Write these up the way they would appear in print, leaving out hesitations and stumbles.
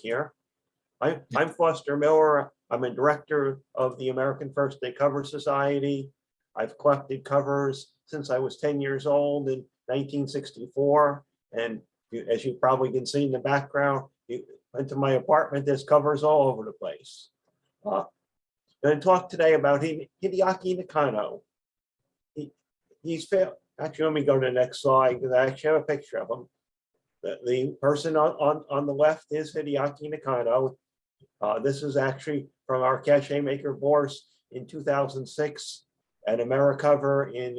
here. I'm Foster Miller. I'm a director of the American First Day Cover Society. I've collected covers since I was 10 years old in 1964. And as you probably can see in the background, you went to my apartment, there's covers all over the place. I'm going to talk today about Hideaki Nakano. Actually, let me go to the next slide because I actually have a picture of him. The person on the left is Hideaki Nakano. This is actually from our cachet maker Bourse in 2006 at AmeriCover in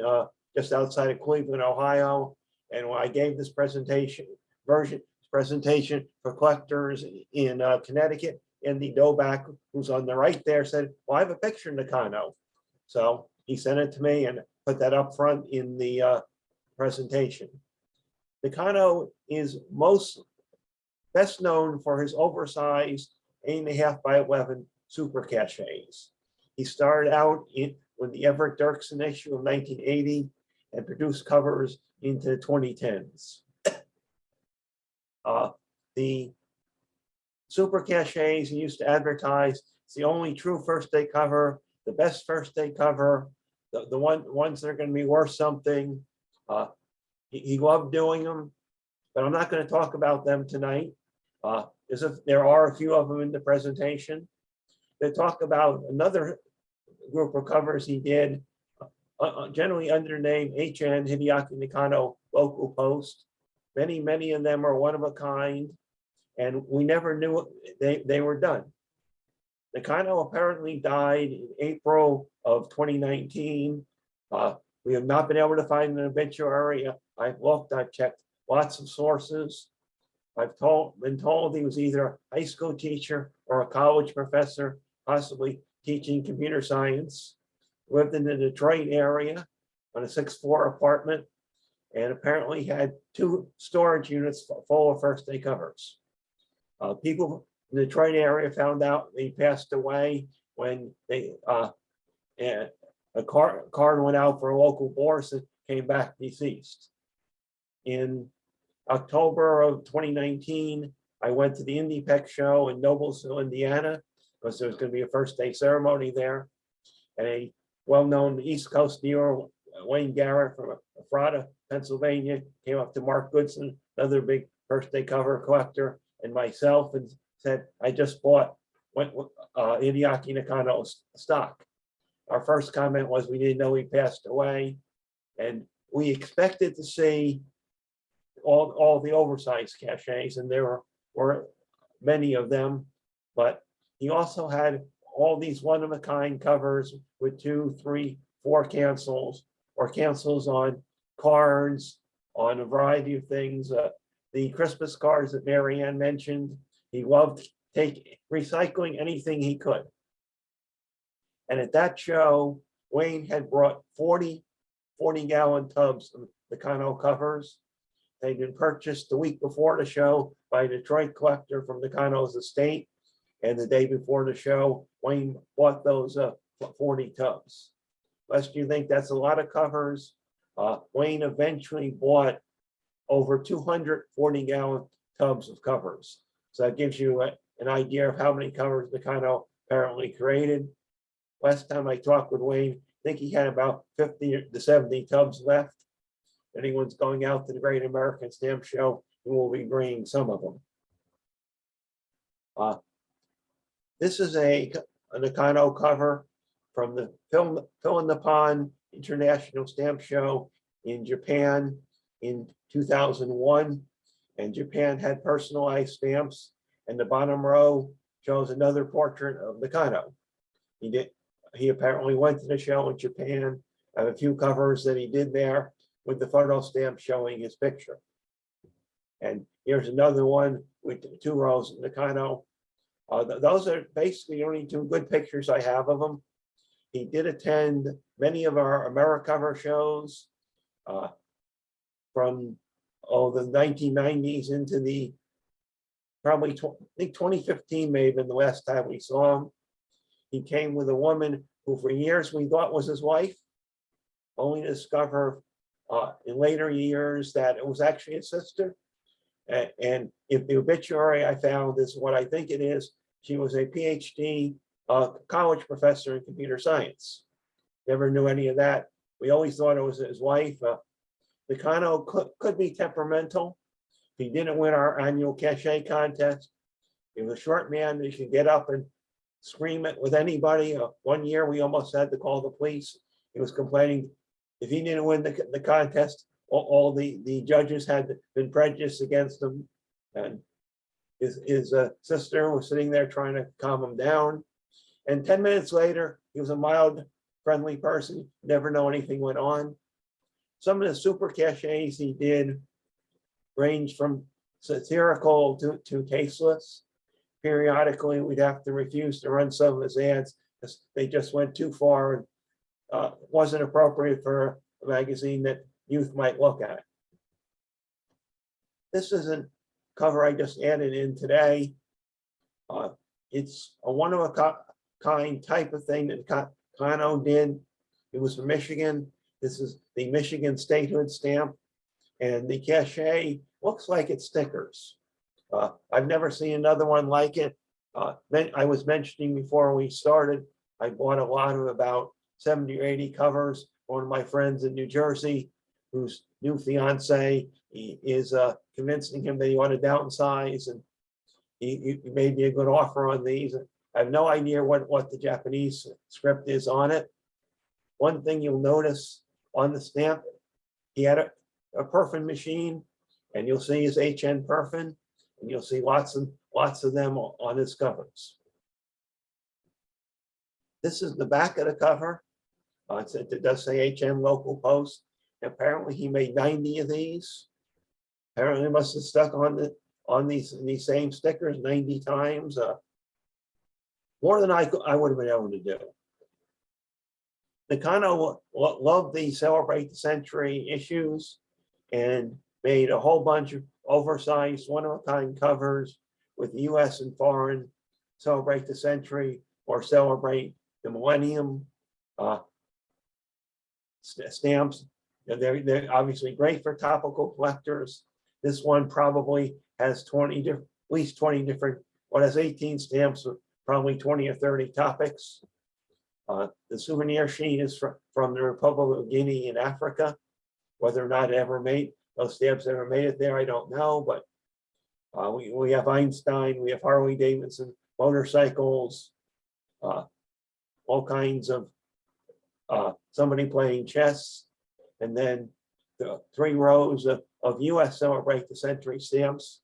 just outside of Cleveland, Ohio. And when I gave this presentation for collectors in Connecticut, Andy Doback, who's on the right there, said, well, I have a picture of Nakano. So he sent it to me and put that up front in the presentation. Nakano is best known for his oversized 8.5 by 11 super cachets. He started out with the Everett Dirksen issue of 1980 and produced covers into the 2010s. The super cachets he used to advertise, it's the only true first day cover, the best first day cover, the ones that are going to be worth something. He loved doing them, but I'm not going to talk about them tonight. There are a few of them in the presentation. They talk about another group of covers he did, generally under the name HN Hideaki Nakano Local Post. Many of them are one of a kind, and we never knew they were done. Nakano apparently died in April of 2019. We have not been able to find an obituary. I've looked, I've checked lots of sources. I've been told he was either a high school teacher or a college professor, possibly teaching computer science. Lived in the Detroit area on a 6th floor apartment, and apparently had 2 storage units full of first day covers. People in the Detroit area found out he passed away when a card went out for a local Bourse and came back deceased. In October of 2019, I went to the IndiePEC show in Noblesville, Indiana, because there was going to be a first day ceremony there. And a well-known East Coast dealer, Wayne Garrett from Ephrata, Pennsylvania, came up to Mark Goodson, another big first day cover collector, and myself, and said, I just bought Hideaki Nakano's stock. Our first comment was we didn't know he passed away, and we expected to see all the oversized cachets, and there were many of them, but he also had all these one-of-a-kind covers with 2, 3, 4 cancels, or cancels on cards, on a variety of things. The Christmas cards that Marianne mentioned, he loved recycling anything he could. And at that show, Wayne had brought 40-gallon tubs of Nakano covers. They'd been purchased the week before the show by a Detroit collector from Nakano's estate. And the day before the show, Wayne bought those 40 tubs. Lest you think that's a lot of covers, Wayne eventually bought over 200 40-gallon tubs of covers. So that gives you an idea of how many covers Nakano apparently created. Last time I talked with Wayne, I think he had about 50 to 70 tubs left. If anyone's going out to the Great American Stamp Show, we will be bringing some of them. This is a Nakano cover from the Fill in the Pond International Stamp Show in Japan in 2001. And Japan had personalized stamps, and the bottom row shows another portrait of Nakano. He apparently went to the show in Japan. I have a few covers that he did there with the photo stamp showing his picture. And here's another one with 2 rows of Nakano. Those are basically the only 2 good pictures I have of him. He did attend many of our AmeriCover shows from the 1990s into the probably, I think 2015 may have been the last time we saw him. He came with a woman who for years we thought was his wife, only to discover in later years that it was actually his sister. And if the obituary I found is what I think it is, she was a PhD college professor in computer science. Never knew any of that. We always thought it was his wife. Nakano could be temperamental. He didn't win our annual cachet contest. He was a short man that could get up and scream it with anybody. One year we almost had to call the police. He was complaining if he didn't win the contest, all the judges had been prejudiced against him. And his sister was sitting there trying to calm him down. And 10 minutes later, he was a mild, friendly person, never know anything went on. Some of the super cachets he did ranged from satirical to tasteless. Periodically, we'd have to refuse to run some of his ads because they just went too far and wasn't appropriate for a magazine that youth might look at. This is a cover I just added in today. It's a one-of-a-kind type of thing that Kano did. It was from Michigan. This is the Michigan statehood stamp. And the cachet looks like it's stickers. I've never seen another one like it. I was mentioning before we started, I bought a lot of about 70 or 80 covers. One of my friends in New Jersey, whose new fiance is convincing him that he wanted to downsize, and he made me a good offer on these. I have no idea what the Japanese script is on it. One thing you'll notice on the stamp, he had a perfin machine, and you'll see his HN perfin, and you'll see lots of them on his covers. This is the back of the cover. It does say HM Local Post. Apparently he made 90 of these. Apparently he must have stuck on these same stickers 90 times. More than I would have been able to do. Nakano loved the Celebrate the Century issues and made a whole bunch of oversized one-of-a-kind covers with US and foreign Celebrate the Century or Celebrate the Millennium stamps. They're obviously great for topical collectors. This one probably has at least 20 different, well, it has 18 stamps with probably 20 or 30 topics. The souvenir sheet is from the Republic of Guinea in Africa. Whether or not it ever made, those stamps ever made it there, I don't know, but we have Einstein, we have Harley Davidson, motorcycles, all kinds of somebody playing chess, and then the 3 rows of US Celebrate the Century stamps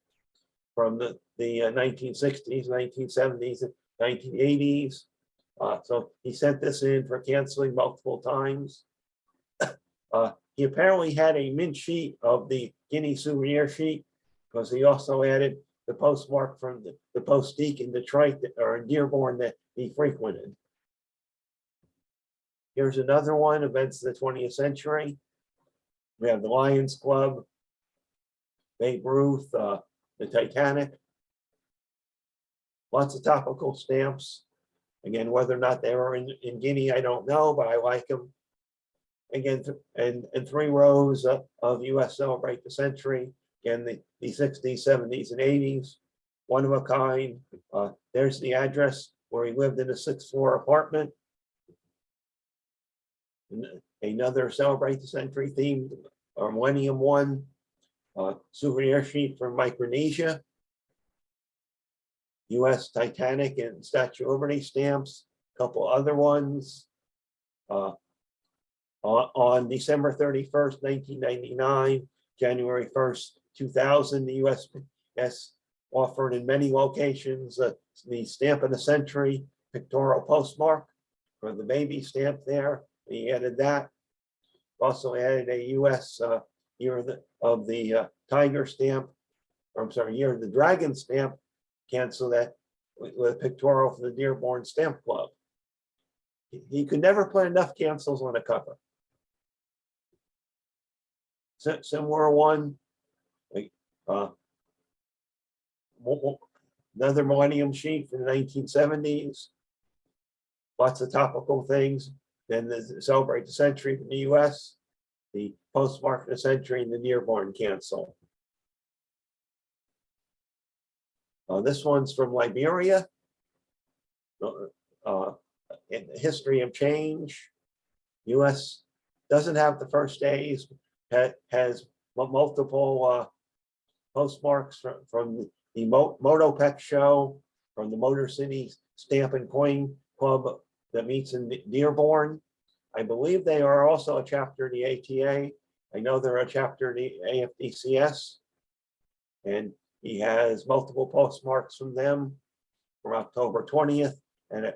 from the 1960s, 1970s, and 1980s. So he sent this in for canceling multiple times. He apparently had a mint sheet of the Guinea souvenir sheet because he also added the postmark from the Post-Dique in Detroit or in Dearborn that he frequented. Here's another one, Events of the 20th Century. We have the Lions Club, Babe Ruth, the Titanic. Lots of topical stamps. Again, whether or not they were in Guinea, I don't know, but I like them. Again, and 3 rows of US Celebrate the Century. Again, the 60s, 70s, and 80s. One of a kind. There's the address where he lived in a 6th floor apartment. Another Celebrate the Century themed or Millennium one. Souvenir sheet from Micronesia. US Titanic and Statue of Liberty stamps. A couple other ones. On December 31st, 1999, January 1st, 2000, the USPS offered in many locations the Stamp of the Century pictorial postmark for the baby stamp there. He added that. Also added a US Year of the Tiger stamp, or I'm sorry, Year of the Dragon stamp. Cancel that with a pictorial for the Dearborn Stamp Club. He could never put enough cancels on a cover. Similar one, another Millennium sheet from the 1970s. Lots of topical things. Then the Celebrate the Century from the US, the Postmark of the Century, and the Dearborn cancel. This one's from Liberia. In the history of change, U.S. doesn't have the first days, has multiple postmarks from the Motopec show, from the Motor City Stamp and Coin Club that meets in Dearborn. I believe they are also a chapter of the ATA. I know they're a chapter of the AFDCS. And he has multiple postmarks from them from October 20th. And a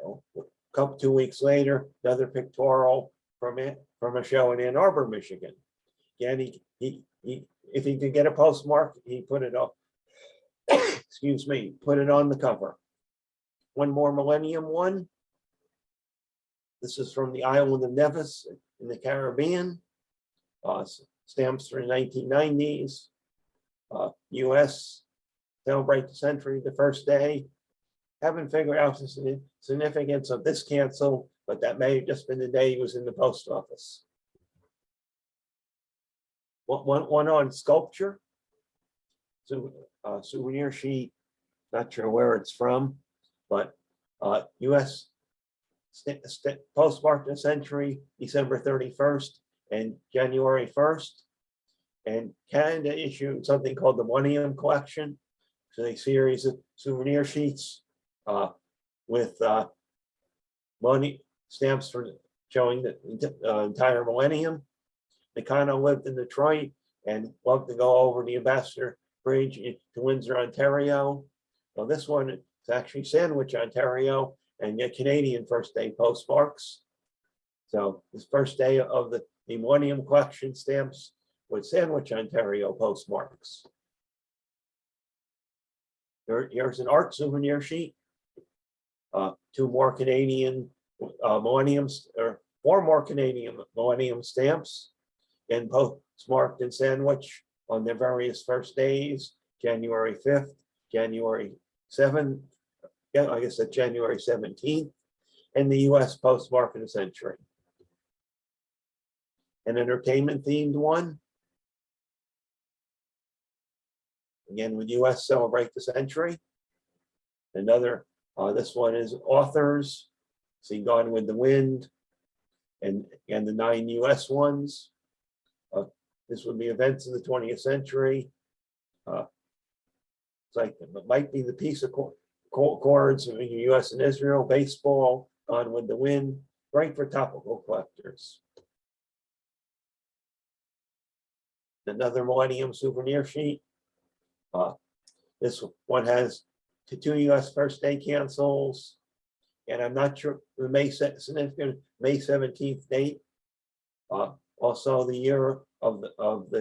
couple 2 weeks later, another pictorial from a show in Ann Arbor, Michigan. Again, if he could get a postmark, he put it up. Excuse me, put it on the cover. One more Millennium one. This is from the island of Nevis in the Caribbean. Stamps from the 1990s. U.S. celebrate the century the first day. Haven't figured out the significance of this cancel, but that may have just been the day he was in the post office. One on sculpture. So souvenir sheet, not sure where it's from, but U.S. postmarked the century, December 31st and January 1st. And Canada issued something called the Millennium Collection. So a series of souvenir sheets with money stamps for showing the entire millennium. Nakano lived in Detroit and loved to go over the Ambassador Bridge to Windsor, Ontario. Well, this one is actually Sandwich, Ontario, and yet Canadian first day postmarks. So this first day of the Millennium Collection stamps with Sandwich, Ontario postmarks. Here's an art souvenir sheet. 2 more Canadian millenniums, or 4 more Canadian millennium stamps, and postmarked in Sandwich on their various first days, January 5th, January 7th, yeah, I guess that's January 17th, and the U.S. postmark in the century. An entertainment themed one. Again, with U.S. celebrate the century. Another, this one is authors. See Gone with the Wind, and the 9 U.S. ones. This would be events in the 20th century. It's like it might be the Peace Accords in the U.S. and Israel, baseball, Gone with the Wind. Great for topical collectors. Another Millennium souvenir sheet. This one has 2 U.S. first day cancels, and I'm not sure the significant May 17th date. Also the year of the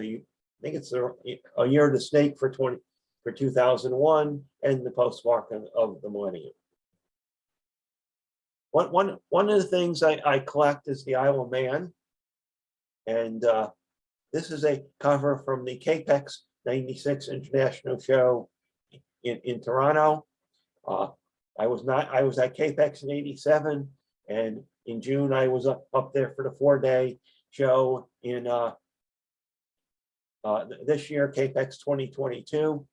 I think it's a year of the snake for 2001, and the postmark of the millennium. One of the things I collect is the Isle of Man, and this is a cover from the Capex 96 International Show in Toronto. I was at Capex in '87, and in June I was up there for the 4-day show in this year, Capex 2022.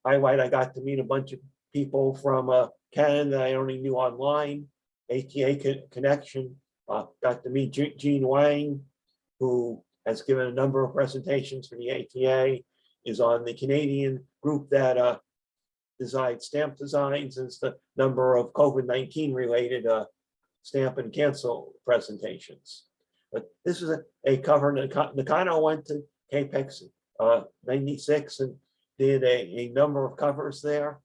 Highlight, I got to meet a bunch of people from Canada I only knew online. ATA connection. Got to meet Gene Wang, who has given a number of presentations for the ATA, is on the Canadian group that designs stamp designs, and it's the number of COVID-19 related stamp and cancel presentations. But this is a cover. Nakano went to Capex 96 and did a number of covers there.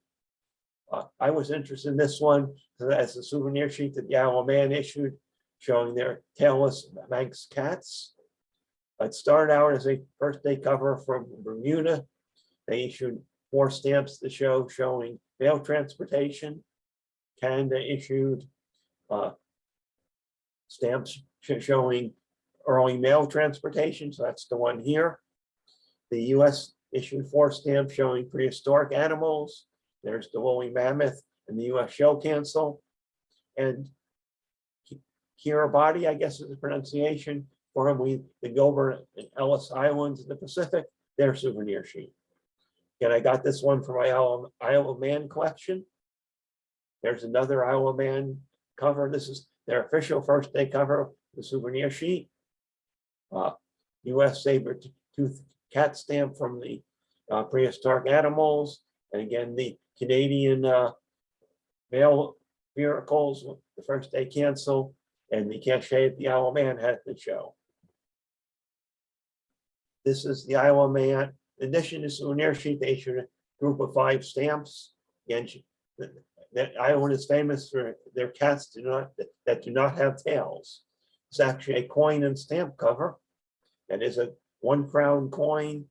I was interested in this one as a souvenir sheet that the Isle of Man issued, showing their tailless Manx cats. It started out as a first day cover from Bermuda. They issued 4 stamps to show showing mail transportation. Canada issued stamps showing early mail transportation, so that's the one here. The US issued 4 stamps showing prehistoric animals. There's the woolly mammoth and the US shell cancel. And Kiribati, I guess is the pronunciation, for him, the Gilbert and Ellis Islands in the Pacific, their souvenir sheet. And I got this one for my Iowa Man collection. There's another Iowa Man cover. This is their official first day cover, the souvenir sheet. U.S. saber-tooth cat stamp from the prehistoric animals. And again, the Canadian mail miracles, the first day cancel, and the cachet the Iowa Man had to show. This is the Iowa Man. In addition to souvenir sheet, they issued a group of 5 stamps. Again, that Iowa is famous for their cats that do not have tails. It's actually a coin and stamp cover. That is a 1 crown coin,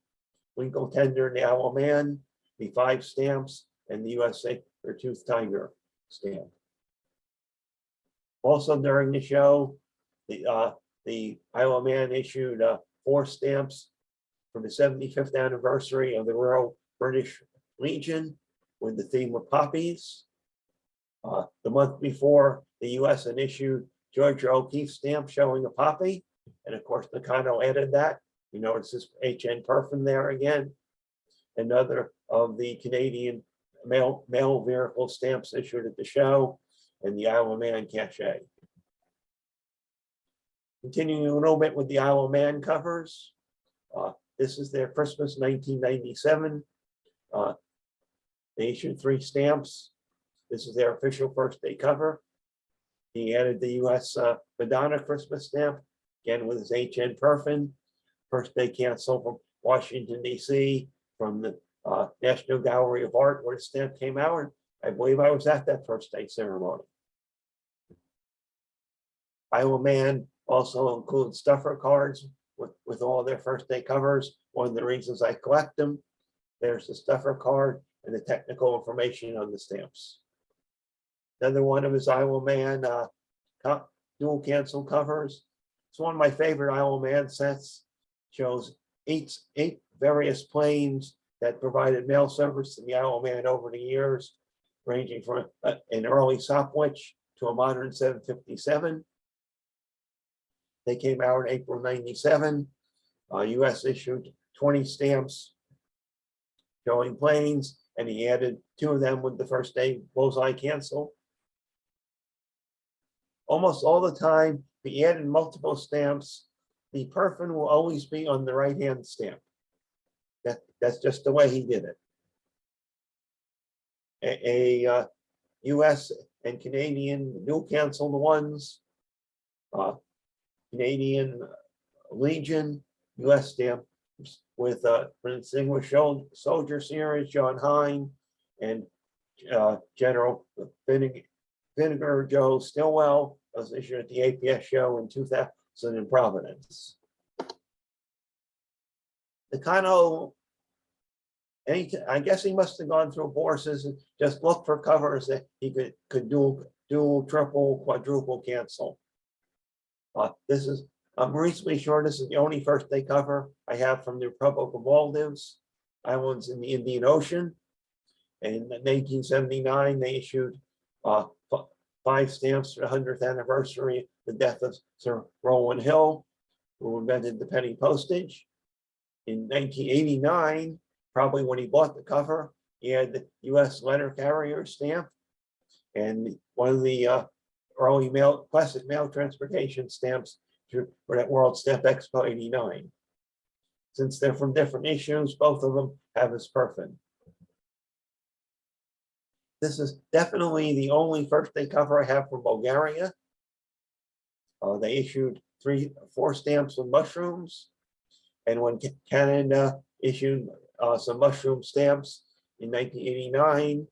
Winkle Tender and the Iowa Man, the 5 stamps, and the USA or Tooth Tiger stamp. Also during the show, the Iowa Man issued 4 stamps for the 75th anniversary of the Royal British Legion with the theme of poppies. The month before, the US had issued Georgia O'Keeffe stamp showing a poppy. And of course, Nakano added that. You notice this HN Perfin there again. Another of the Canadian mail vehicle stamps issued at the show, and the Iowa Man cachet. Continuing a little bit with the Iowa Man covers. This is their Christmas 1997. They issued 3 stamps. This is their official first day cover. He added the US Madonna Christmas stamp, again with his HN Perfin. First day cancel from Washington, D.C., from the National Gallery of Art, where the stamp came out. And I believe I was at that first day ceremony. Iowa Man also includes stuffer cards with all their first day covers. One of the reasons I collect them. There's the stuffer card and the technical information on the stamps. Another one of his Iowa Man dual cancel covers. It's one of my favorite Iowa Man sets. Shows eight various planes that provided mail service to the Iowa Man over the years, ranging from an early Sopwith to a modern 757. They came out in April '97. US issued 20 stamps showing planes, and he added 2 of them with the first day bullseye cancel. Almost all the time, he added multiple stamps. The Perfin will always be on the right-hand stamp. That's just the way he did it. A US and Canadian dual canceled ones, Canadian Legion, US stamp with for the Distinguished Soldier Series, John Hine, and General Vinegar Joe Stilwell was issued at the APS show in 2000 in Providence. Nakano, I guess he must have gone through bourses and just looked for covers that he could dual, triple, quadruple cancel. I'm reasonably sure this is the only first day cover I have from the Republic of Maldives, islands in the Indian Ocean. And in 1979, they issued 5 stamps for the 100th anniversary of the death of Sir Rowland Hill, who invented the penny postage. In 1989, probably when he bought the cover, he had the US letter carrier stamp and one of the early classic mail transportation stamps for that World Stamp Expo '89. Since they're from different issues, both of them have his Perfin. This is definitely the only first day cover I have from Bulgaria. They issued 4 stamps with mushrooms. And when Canada issued some mushroom stamps in 1989,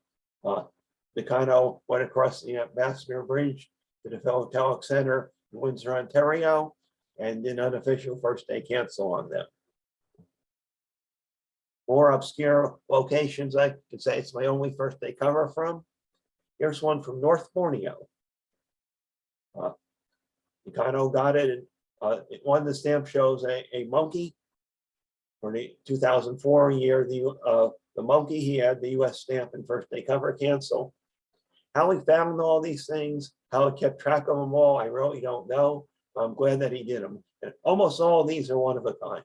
Nakano went across the Ambassador Bridge to the Philatelic Center in Windsor, Ontario, and did unofficial first day cancel on them. More obscure locations I could say it's my only first day cover from. Here's one from North Borneo. Nakano got it, and one of the stamp shows a monkey. For the 2004 year, the monkey, he had the US stamp and first day cover cancel. How he found all these things, how he kept track of them all, I really don't know. I'm glad that he did them. And almost all of these are one of a kind.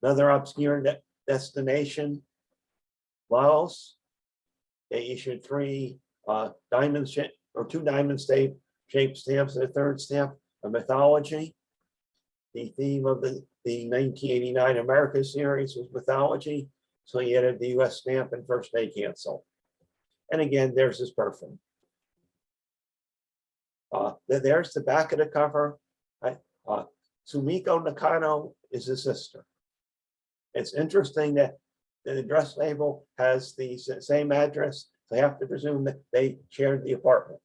Another obscure destination, Laos. They issued three diamond shape or two diamond shaped stamps and a third stamp, a mythology. The theme of the 1989 America series was mythology, so he added the US stamp and first day cancel. And again, there's his perfume. There's the back of the cover. Sumiko Nakano is his sister. It's interesting that the address label has the same address. So I have to presume that they shared the apartment.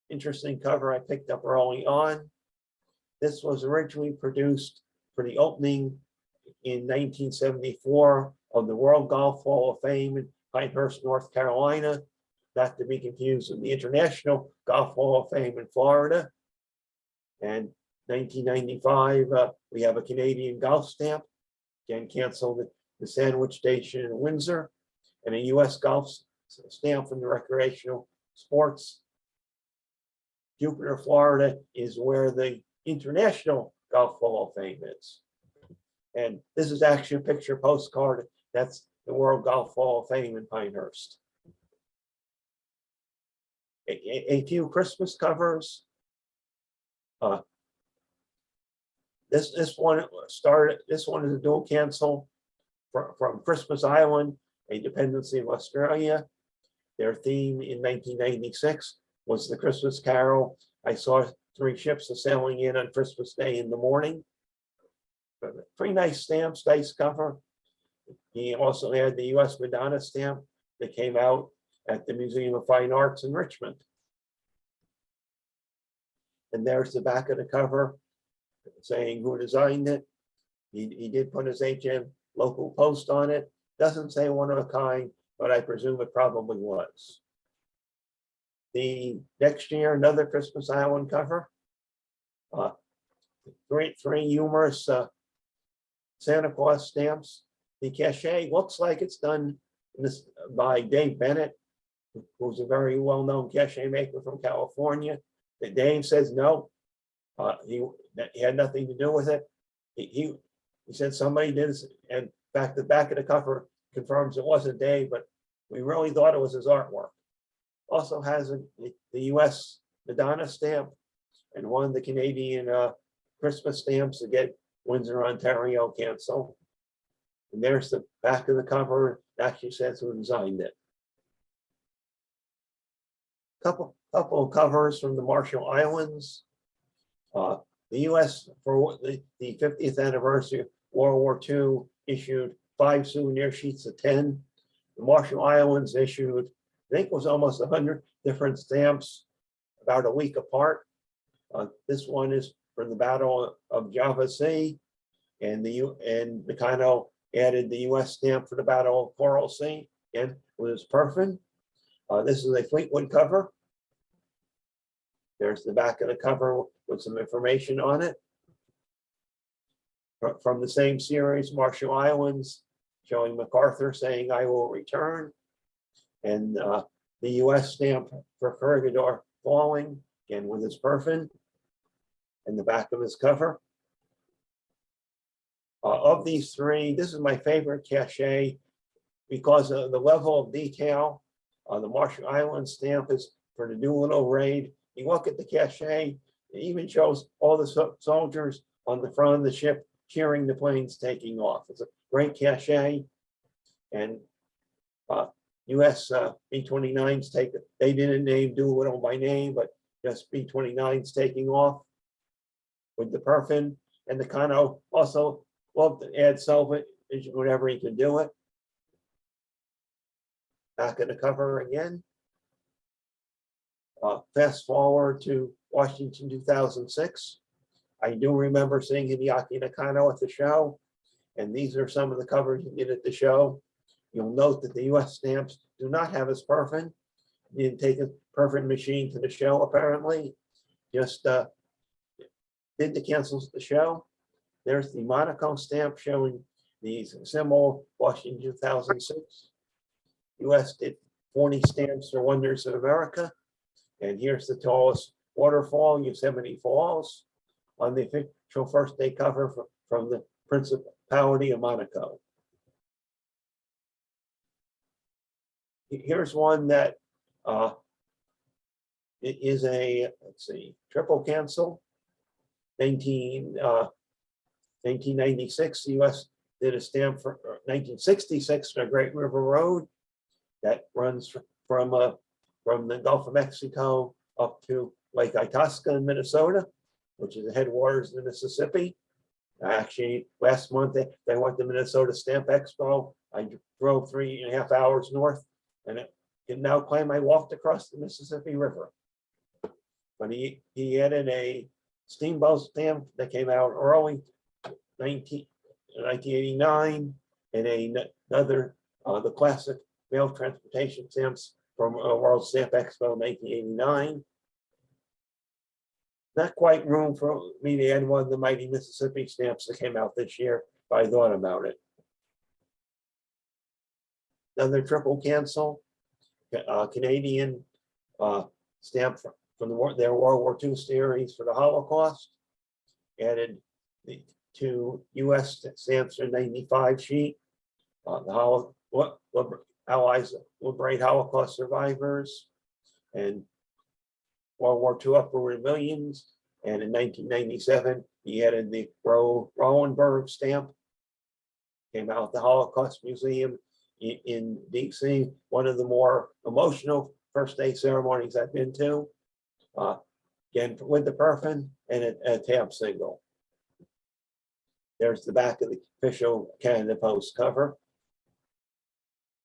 Interesting cover I picked up early on. This was originally produced for the opening in 1974 of the World Golf Hall of Fame in Pinehurst, North Carolina, not to be confused with the International Golf Hall of Fame in Florida. And 1995, we have a Canadian golf stamp, again canceled at the Sandwich Station in Windsor, and a US golf stamp from the recreational sports. Jupiter, Florida is where the International Golf Hall of Fame is. And this is actually a picture postcard. That's the World Golf Hall of Fame in Pinehurst. A few Christmas covers. This one is a dual cancel from Christmas Island, a dependency of Australia. Their theme in 1996 was the Christmas Carol. I saw three ships sailing in on Christmas Day in the morning. Pretty nice stamps, nice cover. He also had the US Madonna stamp that came out at the Museum of Fine Arts in Richmond. And there's the back of the cover saying who designed it. He did put his HM local post on it. Doesn't say one of a kind, but I presume it probably was. The next year, another Christmas Island cover. Three humorous Santa Claus stamps. The cachet looks like it's done by Dave Bennett, who's a very well-known cachet maker from California. Dave says no, he had nothing to do with it. He said somebody did this, and in fact, the back of the cover confirms it wasn't Dave, but we really thought it was his artwork. Also has the US Madonna stamp and one of the Canadian Christmas stamps to get Windsor, Ontario cancel. And there's the back of the cover. It actually says who designed it. Couple of covers from the Marshall Islands. The US, for the 50th anniversary of World War II, issued 5 souvenir sheets of 10. The Marshall Islands issued, I think it was almost 100 different stamps about a week apart. This one is from the Battle of Java Sea, and Nakano added the US stamp for the Battle of Coral Sea, and with his perfume. This is a Fleetwood cover. There's the back of the cover with some information on it. From the same series, Marshall Islands, showing MacArthur saying, "I will return." And the US stamp for Corregidor falling, again with his perfume, and the back of his cover. Of these three, this is my favorite cachet because of the level of detail. The Marshall Islands stamp is for the Doolittle raid. You look at the cachet, it even shows all the soldiers on the front of the ship cheering the planes taking off. It's a great cachet. And US B-29s they didn't name Doolittle by name, but just B-29s taking off with the perfume. And Nakano also loved to add solvent whenever he could do it. Back of the cover again. Fast forward to Washington 2006. I do remember seeing Hideaki Nakano at the show, and these are some of the covers he did at the show. You'll note that the US stamps do not have his perfume. He didn't take his perfume machine to the show, apparently. Just did the cancels at the show. There's the Monaco stamp showing the symbol Washington 2006. US did 40 stamps for Wonders of America. And here's the tallest waterfall, Yosemite Falls. On the official first day cover from the Principality of Monaco. Here's one that it is a, let's see, triple cancel. 1996, the U.S. did a stamp for 1966 for Great River Road that runs from the Gulf of Mexico up to Lake Itasca in Minnesota, which is the headwaters of the Mississippi. Actually, last month they went to Minnesota Stamp Expo. I drove 3.5 hours north, and it can now claim I walked across the Mississippi River. But he added a steamboat stamp that came out early 1989, and another the classic mail transportation stamps from World Stamp Expo 1989. Not quite room for me to add one of the mighty Mississippi stamps that came out this year, but I thought about it. Another triple cancel, Canadian stamp from their World War II series for the Holocaust. Added the two U.S. stamps for 95 sheet. The Allies liberate Holocaust survivors and World War II upper rebellions. And in 1997, he added the Rowenberg stamp. Came out at the Holocaust Museum in DC, one of the more emotional first day ceremonies I've been to. Again, with the Perfin and a tab single. There's the back of the official Canada Post cover.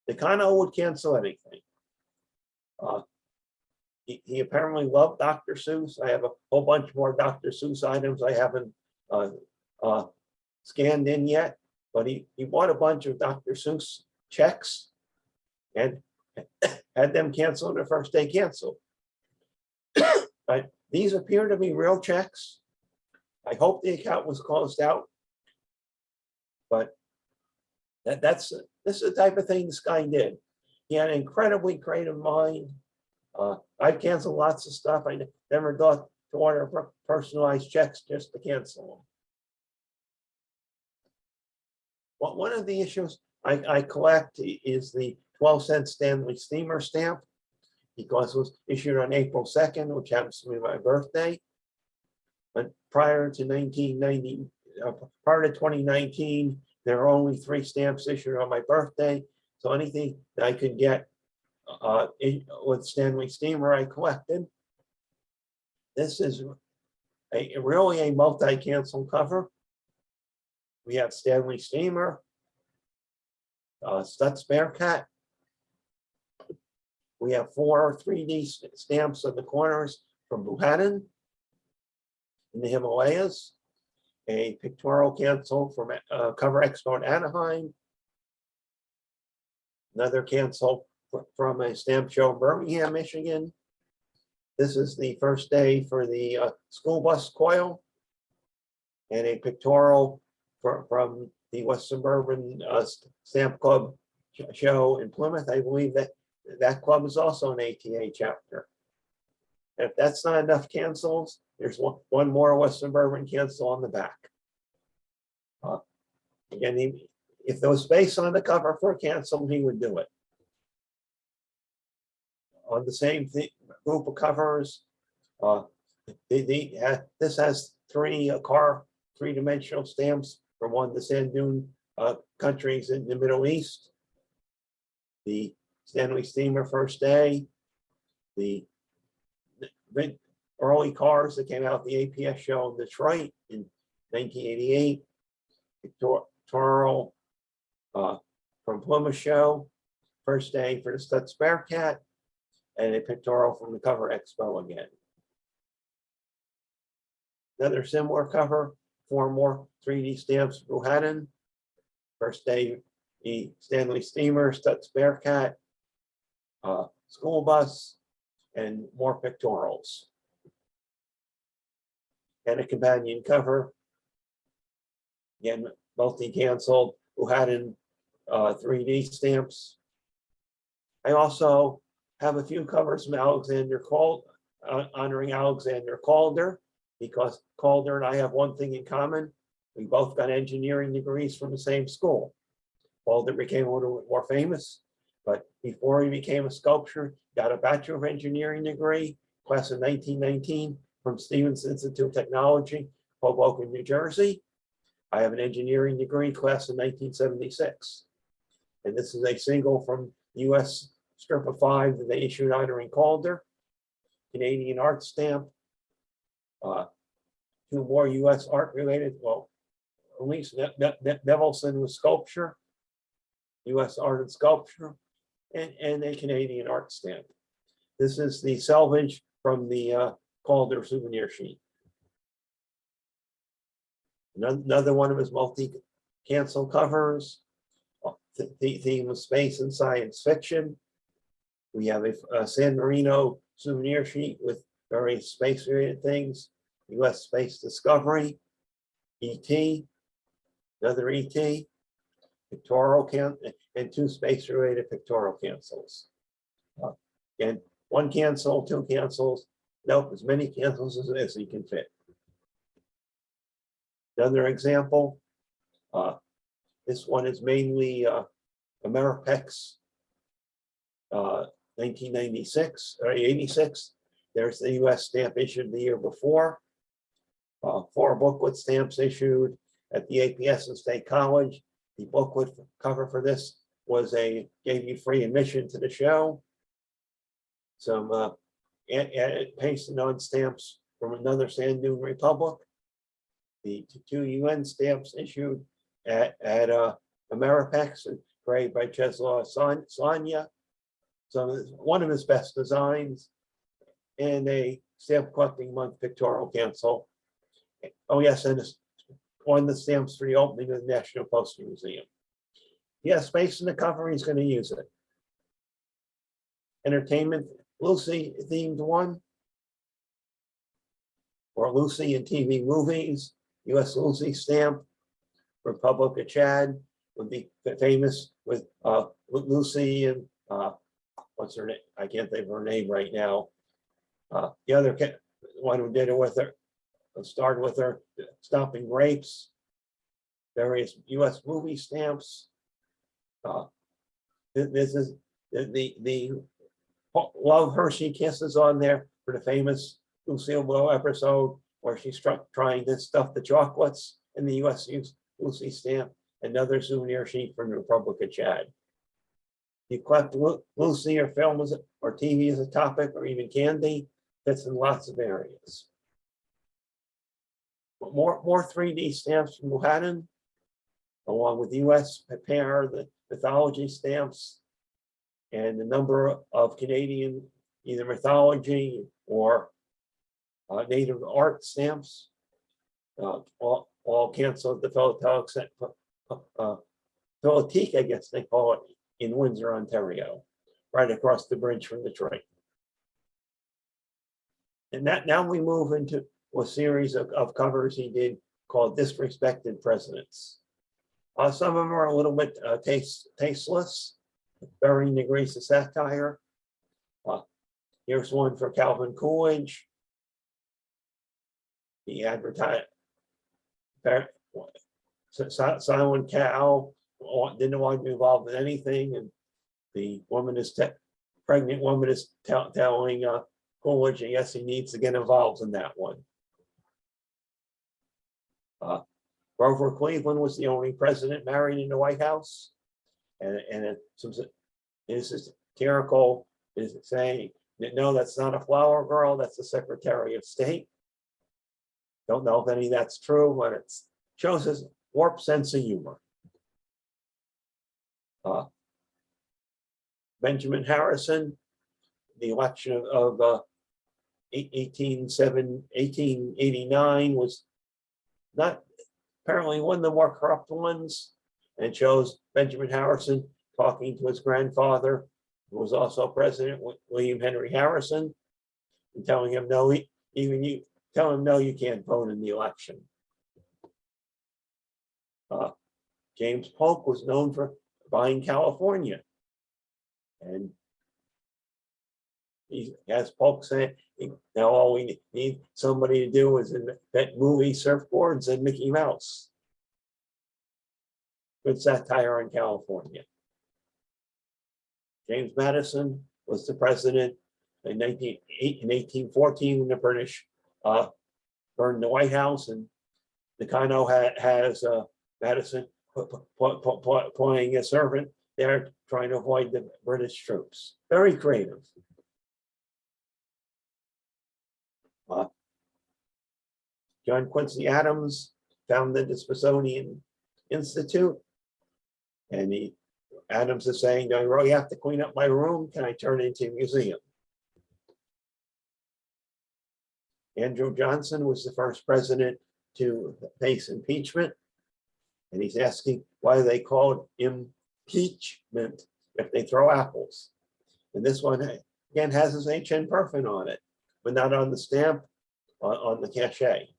Nakano would cancel anything. He apparently loved Dr. Seuss. I have a whole bunch more Dr. Seuss items I haven't scanned in yet, but he bought a bunch of Dr. Seuss checks and had them cancel on the first day canceled. But these appear to be real checks. I hope the account was closed out, but this is the type of thing this guy did. He had an incredibly creative mind. I've canceled lots of stuff. I never thought to order personalized checks just to cancel them. Well, one of the issues I collect is the 12-cent Stanley Steamer stamp, because it was issued on April 2nd, which happens to be my birthday. But prior to 2019, there were only 3 stamps issued on my birthday. So anything that I could get with Stanley Steamer, I collected. This is really a multi-cancel cover. We have Stanley Steamer, Stutz Bearcat. We have 4 3D stamps on the corners from Buchanan in the Himalayas, a pictorial cancel from Cover Expo in Anaheim, another cancel from a stamp show in Birmingham, Michigan. This is the first day for the school bus coil, and a pictorial from the West Suburban Stamp Club show in Plymouth. I believe that club is also an ATA chapter. And if that's not enough cancels, there's one more West Suburban cancel on the back. Again, if there was space on the cover for a cancel, he would do it. On the same group of covers, this has 3 3-dimensional stamps from one of the sand dune countries in the Middle East. The Stanley Steamer first day, the early cars that came out the APS show in Detroit in 1988, pictorial from Plymouth show, first day for the Stutz Bearcat, and a pictorial from the Cover Expo again. Another similar cover, 4 more 3D stamps for Buchanan. First day, the Stanley Steamer, Stutz Bearcat, school bus, and more pictorials. And a companion cover. Again, multi-canceled, Buchanan 3D stamps. I also have a few covers from Alexander honoring Alexander Calder, because Calder and I have one thing in common. We both got engineering degrees from the same school. Walter became a little bit more famous, but before he became a sculptor, got a Bachelor of Engineering degree, class of 1919 from Stevens Institute of Technology, Hoboken, New Jersey. I have an engineering degree, class of 1976. And this is a single from US strip of 5 that they issued honoring Calder, Canadian art stamp, 2 more US art related, well, at least Nevelson was sculpture, US art and sculpture, and a Canadian art stamp. This is the selvage from the Calder souvenir sheet. Another one of his multi-cancel covers, the theme of space and science fiction. We have a San Marino souvenir sheet with various space-related things, US space discovery, ET, another ET, pictorial and 2 space-related pictorial cancels. And 1 cancel, 2 cancels, nope, as many cancels as you can fit. Another example, this one is mainly Ameripex 1996 or 86. There's the US stamp issued the year before. 4 booklet stamps issued at the APS and State College. The booklet cover for this was gave you free admission to the show. Some pasted on stamps from another Sand Dune Republic. The 2 UN stamps issued at Ameripex, created by Czeslaw Słania. So one of his best designs, and a stamp collecting month pictorial cancel. Oh yes, and on the stamps for the opening of the National Postal Museum. He has space in the cover, he's going to use it. Entertainment, Lucy themed one, or Lucy in TV movies, US Lucy stamp, Republic of Chad would be famous with Lucy and what's her name? I can't think of her name right now. The other one who did it with her, started with her stomping grapes, various US movie stamps. This is the Love Hershey Kisses on there for the famous Lucille Ball episode where she's trying to stuff the chocolates in the US Lucy stamp. Another souvenir sheet from the Republic of Chad. You collect Lucy or film or TV as a topic, or even candy, fits in lots of areas. More 3D stamps from Wuhan, along with US pair, the mythology stamps, and a number of Canadian either mythology or native art stamps, all canceled at the Philatelic, I guess they call it, in Windsor, Ontario, right across the bridge from the train. And now we move into a series of covers he did called Disrespected Presidents. Some of them are a little bit tasteless, varying degrees of satire. Here's one for Calvin Coolidge. The advertised Silent Cow didn't want to be involved in anything, and the woman is pregnant woman is telling Coolidge, yes, he needs to get involved in that one. Grover Cleveland was the only president married in the White House, and it's satirical is saying that no, that's not a flower girl, that's the Secretary of State. Don't know if any of that's true, but it shows his warped sense of humor. Benjamin Harrison, the election of 1889 was not apparently one of the more corrupt ones, and shows Benjamin Harrison talking to his grandfather, who was also President William Henry Harrison, and telling him no, tell him no, you can't vote in the election. James Polk was known for buying California, and as Polk said, now all we need somebody to do is invent movie surfboards and Mickey Mouse. good satire on California. James Madison was the president in 1814 when the British burned the White House, and Nakano has Madison playing a servant there trying to avoid the British troops. Very creative. John Quincy Adams founded the Smithsonian Institute, and Adams is saying, "Do I really have to clean up my room? Can I turn it into a museum?" Andrew Johnson was the first president to face impeachment, and he's asking why they call it impeachment if they throw apples. And this one, again, has his HN perfect on it, but not on the stamp, on the cachet.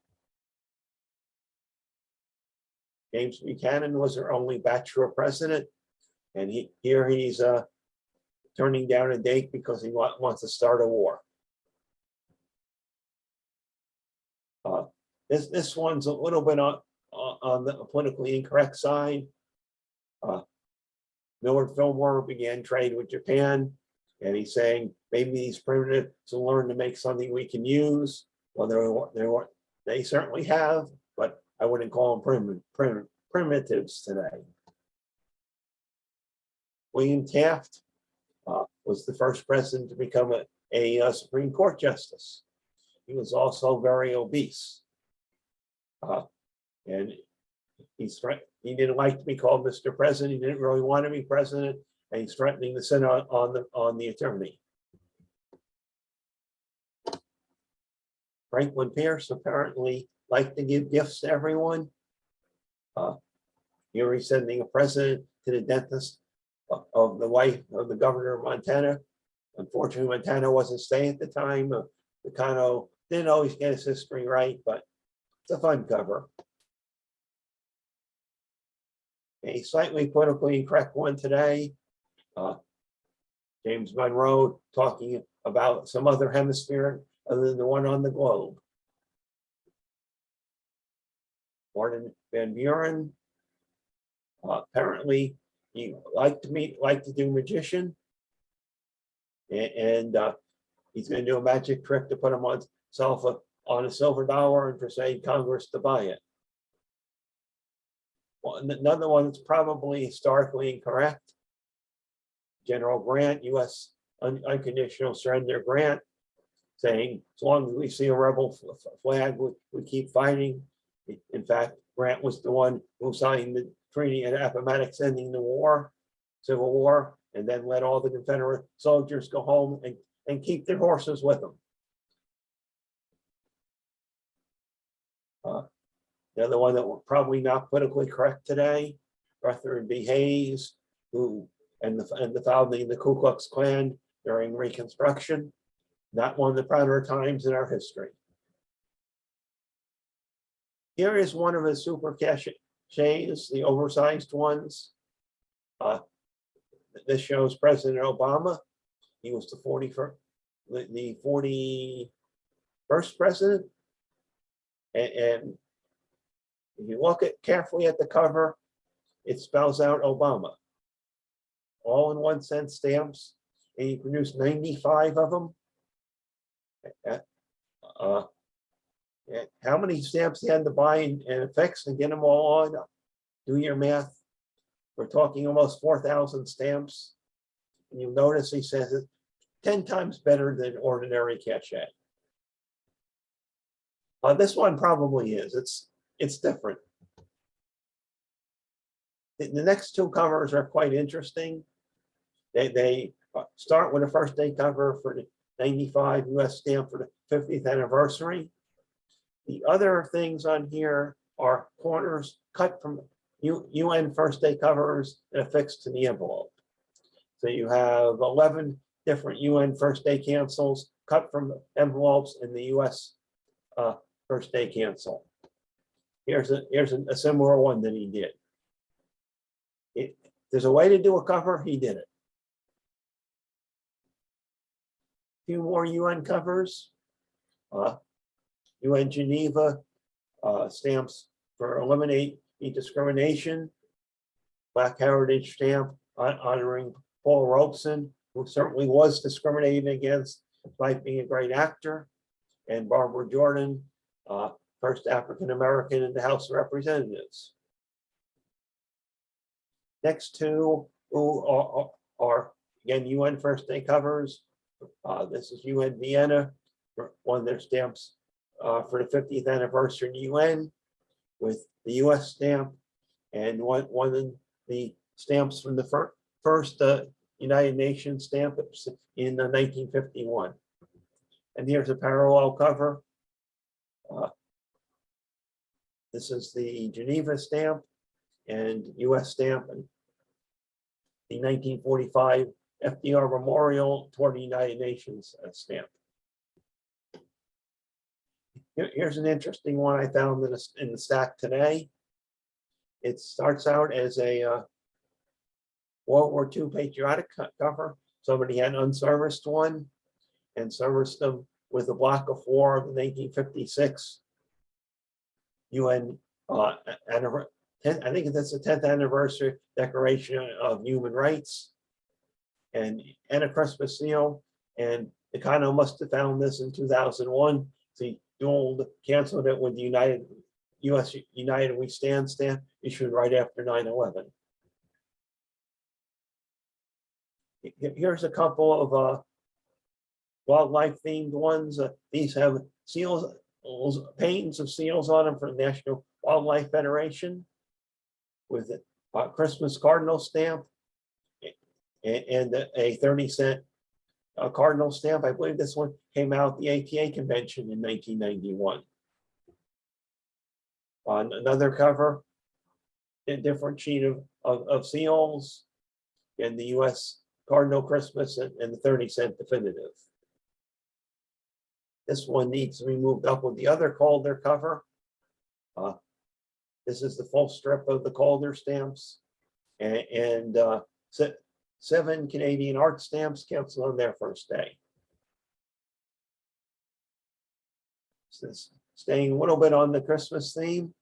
James Buchanan was our only bachelor president, and he's turning down a date because he wants to start a war. This one's a little bit on the politically incorrect side. Millard Fillmore began trade with Japan, and he's saying maybe these primitives will learn to make something we can use. Well, they certainly have, but I wouldn't call them primitives today. William Taft was the first president to become a Supreme Court justice. He was also very obese. And he didn't like to be called Mr. President. He didn't really want to be president, and he's threatening to sit on the attorney. Franklin Pierce apparently liked to give gifts to everyone. Here he's sending a present to the dentist of the wife of the governor of Montana. Unfortunately, Montana wasn't staying at the time. Nakano didn't always get his history right, but it's a fun cover. A slightly politically incorrect one today. James Monroe talking about some other hemisphere other than the one on the globe. Martin Van Buren, apparently he liked to do magician, and he's going to do a magic trick to put him on a silver dollar and persuade Congress to buy it. Well, another one that's probably historically incorrect. General Grant, U.S. unconditional surrender grant, saying as long as we see a rebel flag, we keep fighting. In fact, Grant was the one who signed the treaty at Appomattox ending the Civil War, and then let all the Confederate soldiers go home and keep their horses with them. The other one that we're probably not politically correct today, Rutherford B. Hayes, and the founding of the Ku Klux Klan during Reconstruction. Not one of the prouder times in our history. Here is one of his super cachets, the oversized ones. This shows President Obama. He was the 41st president. And if you look carefully at the cover, it spells out Obama. All in 1 cent stamps, and he produced 95 of them. How many stamps he had to buy and affix and get them all on? Do your math. We're talking almost 4,000 stamps. And you'll notice he says it's 10 times better than ordinary cachet. This one probably is. It's different. The next two covers are quite interesting. They start with a first day cover for the 95 US stamp for the 50th anniversary. The other things on here are corners cut from UN first day covers and affixed to the envelope. So you have 11 different UN first day cancels cut from envelopes in the US first day cancel. Here's a similar one that he did. There's a way to do a cover, he did it. A few more UN covers. UN Geneva stamps for eliminate discrimination. Black Heritage stamp honoring Paul Robeson, who certainly was discriminated against despite being a great actor, and Barbara Jordan, first African-American in the House of Representatives. Next two are again UN First Day covers. This is UN Vienna, one of their stamps for the 50th anniversary of the UN, with the US stamp, and one of the stamps from the first United Nations stamp in 1951. And here's a parallel cover. This is the Geneva stamp and US stamp, and the 1945 FDR Memorial toward the United Nations stamp. Here's an interesting one I found in the stack today. It starts out as a World War II patriotic cover. Somebody had an unserviced one and serviced them with the block of war of the 1956 UN I think that's the 10th anniversary Declaration of Human Rights, and a Christmas seal. And Nakano must have found this in 2001. He canceled it with the US United We Stand stamp issued right after 9/11. Here's a couple of wildlife themed ones. These have seals, paintings of seals on them from the National Wildlife Federation, with a Christmas cardinal stamp and a 30-cent cardinal stamp. I believe this one came out at the ATA convention in 1991. On another cover, a different sheet of seals, and the US Cardinal Christmas and the 30-cent definitive. This one needs to be moved up with the other Calder cover. This is the full strip of the Calder stamps, and 7 Canadian art stamps canceled on their first day. So staying a little bit on the Christmas theme,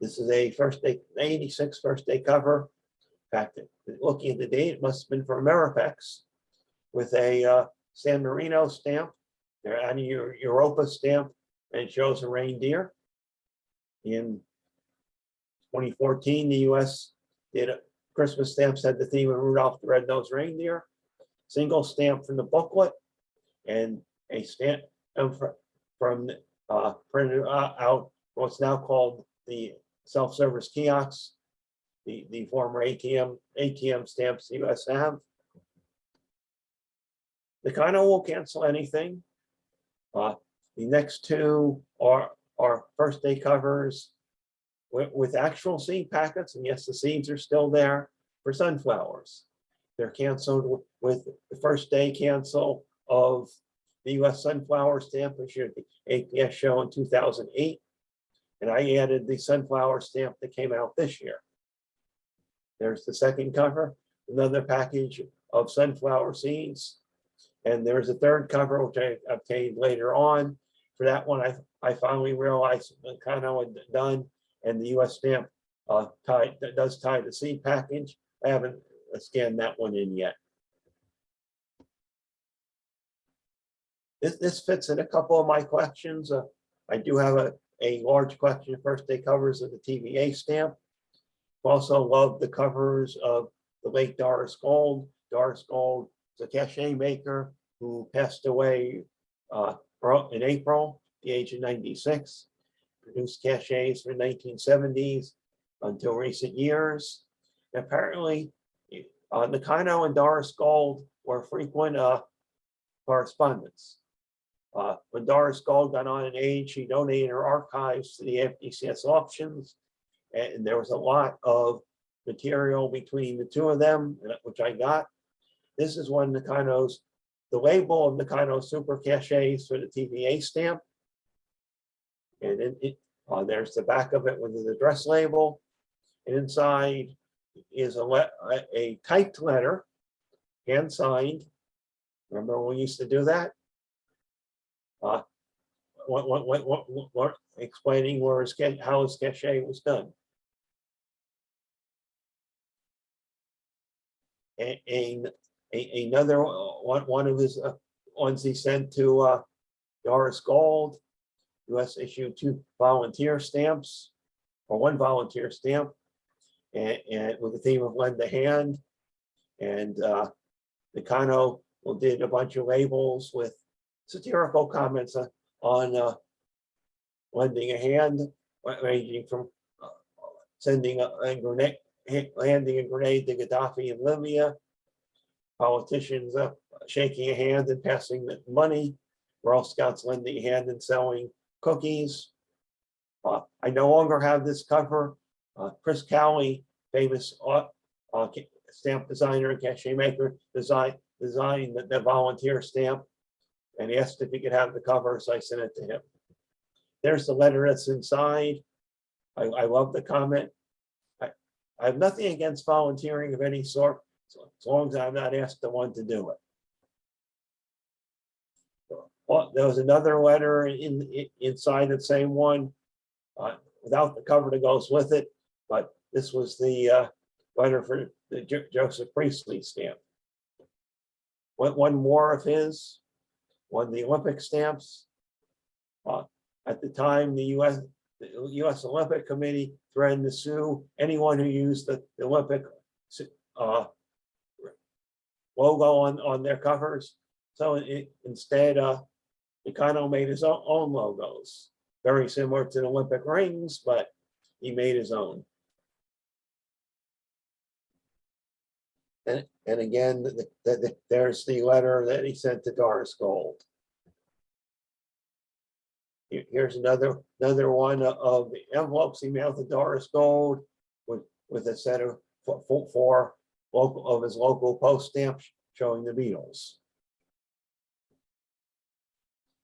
this is a first day, 86 first day cover. In fact, looking at the date, it must have been for Ameripex, with a San Marino stamp, and a Europa stamp, and it shows a reindeer. In 2014, the US did Christmas stamps had the theme of Rudolph the Red-Nosed Reindeer, single stamp from the booklet, and a stamp from printed out what's now called the self-service kiosks, the former ATM stamps the US have. Nakano will cancel anything. The next two are first day covers with actual seed packets, and yes, the seeds are still there for sunflowers. They're canceled with the first day cancel of the US sunflower stamp, which is the APS show in 2008. And I added the sunflower stamp that came out this year. There's the second cover, another package of sunflower seeds. And there's a third cover, which I obtained later on. For that one, I finally realized Nakano had done, and the US stamp does tie the seed package. I haven't scanned that one in yet. This fits in a couple of my collections. I do have a large collection of first day covers of the TVA stamp. Also love the covers of the late Doris Gold. Doris Gold is a cachet maker who passed away in April, at the age of 96. Produced cachets from the 1970s until recent years. And apparently, Nakano and Doris Gold were frequent correspondents. When Doris Gold got on in age, she donated her archives to the FDCS auctions, and there was a lot of material between the two of them, which I got. This is one Nakano's, the label of Nakano Super Cachets for the TVA stamp. And there's the back of it with the address label. And inside is a typed letter, hand signed. Remember when we used to do that? Explaining how his cachet was done. another one of his ones he sent to Doris Gold. U.S. issued 2 volunteer stamps, or 1 volunteer stamp, and with the theme of lend a hand. And Nakano did a bunch of labels with satirical comments on lending a hand, ranging from sending a grenade, landing a grenade to Gaddafi in Libya, politicians shaking a hand and passing the money, Girl Scouts lending a hand and selling cookies. I no longer have this cover. Chris Cowley, famous stamp designer and cachet maker, designed the volunteer stamp and asked if he could have the cover, so I sent it to him. There's the letter that's inside. I love the comment. I have nothing against volunteering of any sort, as long as I'm not asked the one to do it. Well, there was another letter inside the same one, without the cover that goes with it, but this was the letter for the Joseph Priestley stamp. One more of his, one of the Olympic stamps. At the time, the U.S. Olympic Committee threatened to sue anyone who used the Olympic logo on their covers. So instead, Nakano made his own logos, very similar to the Olympic rings, but he made his own. And again, there's the letter that he sent to Doris Gold. Here's another one of the envelopes he mailed to Doris Gold with a set of 4 of his local post stamps showing the Beatles.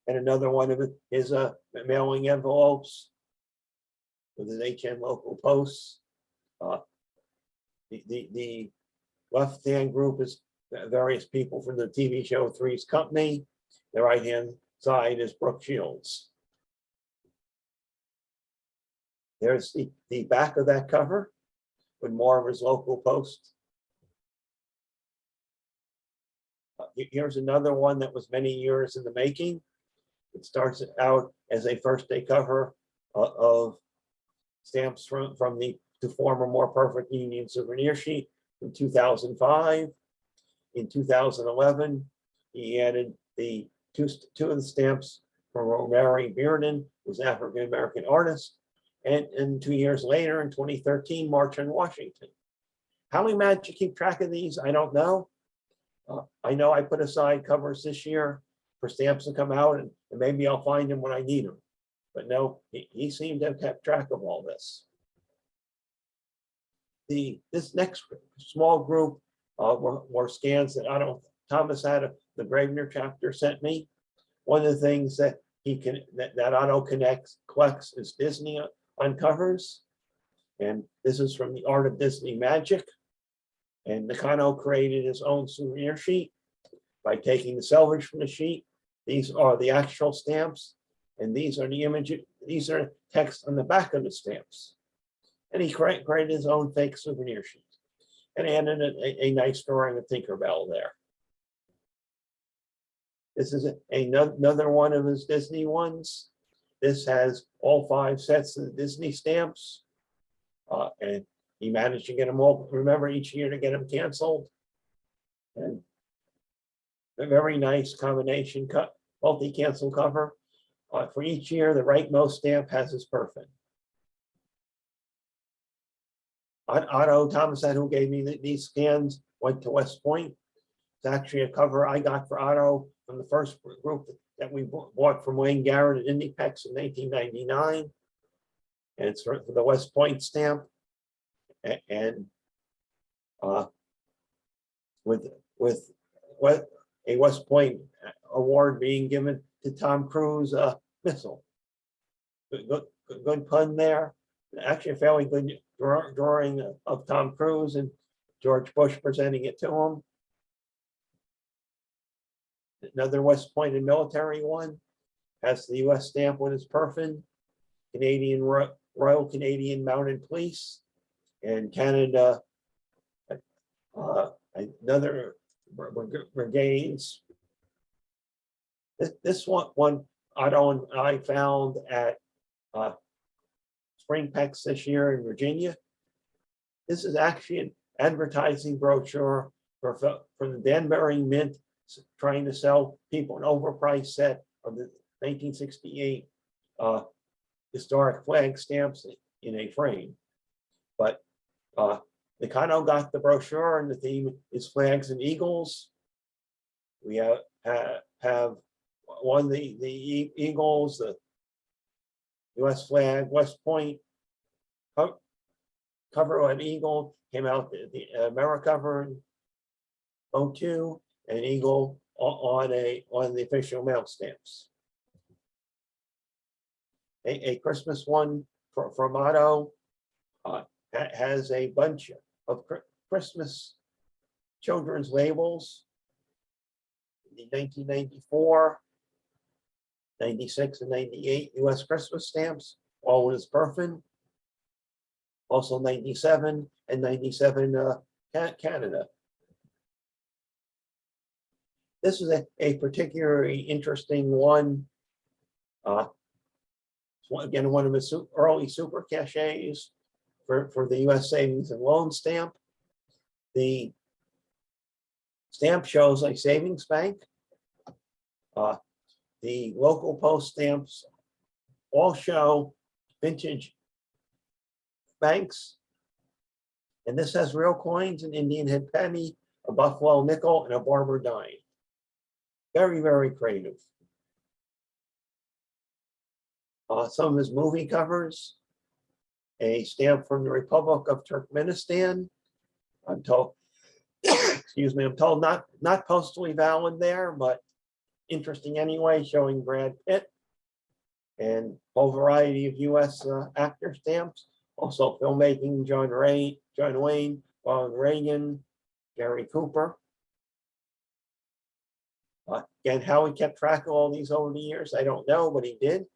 And another one of his mailing envelopes with his HM local posts. The left-hand group is various people from the TV show Three's Company. The right-hand side is Brooke Shields. There's the back of that cover with more of his local posts. Here's another one that was many years in the making. It starts out as a first day cover of stamps from the To Form a More Perfect Union souvenir sheet in 2005. In 2011, he added the two of the stamps from Romary Bearden, who's an African-American artist. And 2 years later, in 2013, March on Washington. How we managed to keep track of these, I don't know. I know I put aside covers this year for stamps to come out, and maybe I'll find them when I need them. But no, he seemed to have kept track of all this. This next small group were scans that Thomas had the Gravener chapter sent me. One of the things that that Otto collects is Disney on covers, and this is from the Art of Disney Magic. And Nakano created his own souvenir sheet by taking the selvage from the sheet. These are the actual stamps, and these are the images. These are text on the back of the stamps. And he created his own fake souvenir sheet and added a nice drawing of Tinkerbell there. This is another one of his Disney ones. This has all 5 sets of the Disney stamps, and he managed to get them all, remember, each year to get them canceled. And a very nice combination multi-cancel cover. For each year, the rightmost stamp has his perfect. Otto Thomason, who gave me these scans, went to West Point. It's actually a cover I got for Otto from the first group that we bought from Wayne Garrett at Indiepex in 1999. And it's for the West Point stamp. And with a West Point award being given to Tom Cruise missile. Good pun there. Actually, a fairly good drawing of Tom Cruise and George Bush presenting it to him. Another West Point and military one has the U.S. stamp with his perfin, Canadian Royal Canadian Mounted Police, and Canada another brigades. This one Otto and I found at Spring Pex this year in Virginia. This is actually an advertising brochure for the Danbury Mint, trying to sell people an overpriced set of the 1968 historic flag stamps in a frame. But Nakano got the brochure, and the theme is flags and eagles. We have one the eagles, the U.S. flag, West Point cover an eagle, came out the America cover in 2002, and an eagle on the official mail stamps. A Christmas one from Otto has a bunch of Christmas children's labels. The 1994, 96, and 98 U.S. Christmas stamps, all with Perfin. Also 97 and 97 Canada. This is a particularly interesting one. Again, one of the early super cachets for the U.S. Savings and Loan stamp. The stamp shows a savings bank. The local post stamps all show vintage banks. And this has real coins, an Indian head penny, a Buffalo nickel, and a Barber dime. Very, very creative. Some of his movie covers, a stamp from the Republic of Turkmenistan. I'm told, excuse me, I'm told not postally valid there, but interesting anyway, showing Brad Pitt and a whole variety of U.S. Actor stamps. Also filmmaking, John Wayne, Ronald Reagan, Gary Cooper. Again, how he kept track of all these over the years, I don't know, but he did.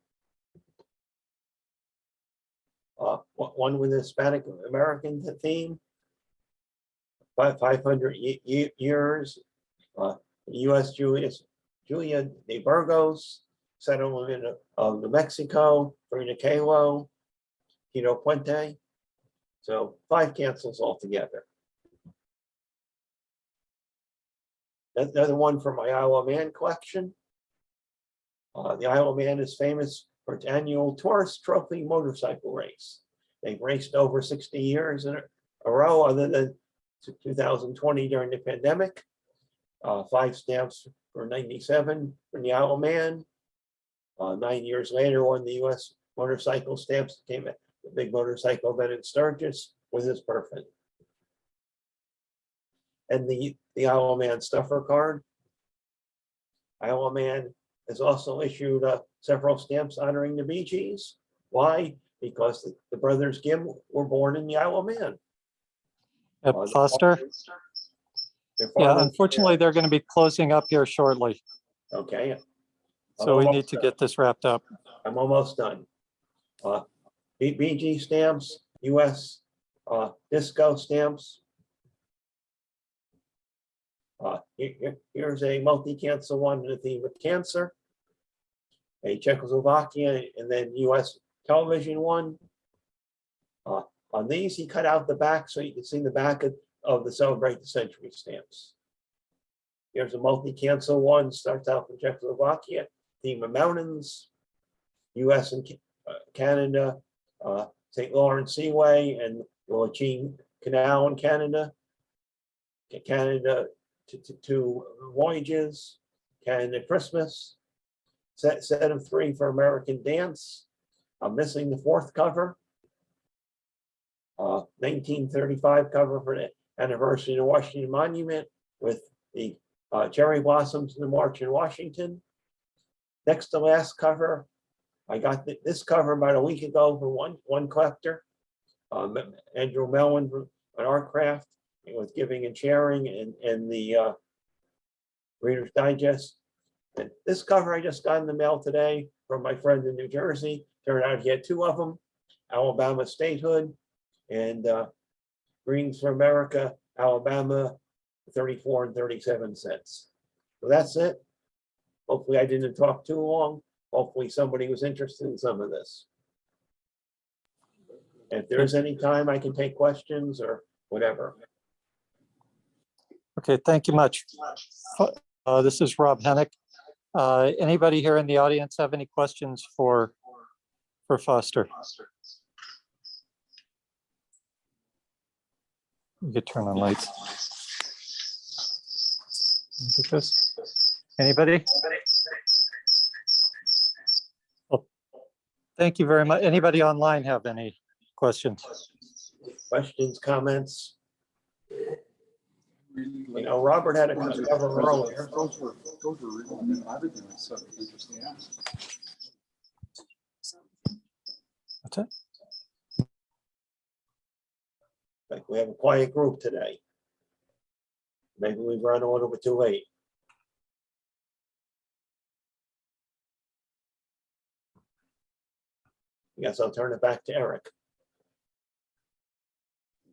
One with a Hispanic American theme. 500 years. U.S. Julia de Burgos, settlement of New Mexico, Frida Kahlo, Tito Puente. So 5 cancels altogether. Another one from my Iowa Man collection. The Iowa Man is famous for its annual Tourist Trophy motorcycle race. They've raced over 60 years in a row, other than 2020 during the pandemic. 5 stamps for 97 from the Iowa Man. 9 years later, won the U.S. motorcycle stamps, came at the big motorcycle event in Sturgis with his Perfin. And the Iowa Man stuffer card. Iowa Man has also issued several stamps honoring the Bee Gees. Why? Because the brothers Gibb were born in the Iowa Man. At Foster? Yeah, unfortunately, they're going to be closing up here shortly. Okay. So we need to get this wrapped up. I'm almost done. BG stamps, U.S. disco stamps. Here's a multi-cancel one in the theme of cancer. A Czechoslovakia and then U.S. television one. On these, he cut out the back so you can see the back of the Celebrate the Century stamps. Here's a multi-cancel one, starts out from Czechoslovakia, theme of mountains, U.S. and Canada, St. Lawrence Seaway and the Lachine Canal in Canada, Canada to voyages, Canada Christmas, set of 3 for American Dance. I'm missing the 4th cover. 1935 cover for the anniversary of the Washington Monument with the cherry blossoms in the March in Washington. Next to last cover, I got this cover about a week ago from one collector, Andrew Mellon from Art Craft. It was Giving and Sharing and the Reader's Digest. And this cover I just got in the mail today from my friend in New Jersey. Turned out he had 2 of them, Alabama Statehood and Greens for America, Alabama 34 and 37 cents. So that's it. Hopefully I didn't talk too long. Hopefully somebody was interested in some of this. If there's any time I can take questions or whatever. Okay, thank you much. This is Rob Hennick. Anybody here in the audience have any questions for Foster? You could turn on lights. Get this. Anybody? Well, thank you very much. Anybody online have any questions? Questions, comments? You know, Robert had a cover earlier. Those were really, everything was so interesting. That's it. Like we have a quiet group today. Maybe we've run a little bit too late. I guess I'll turn it back to Eric.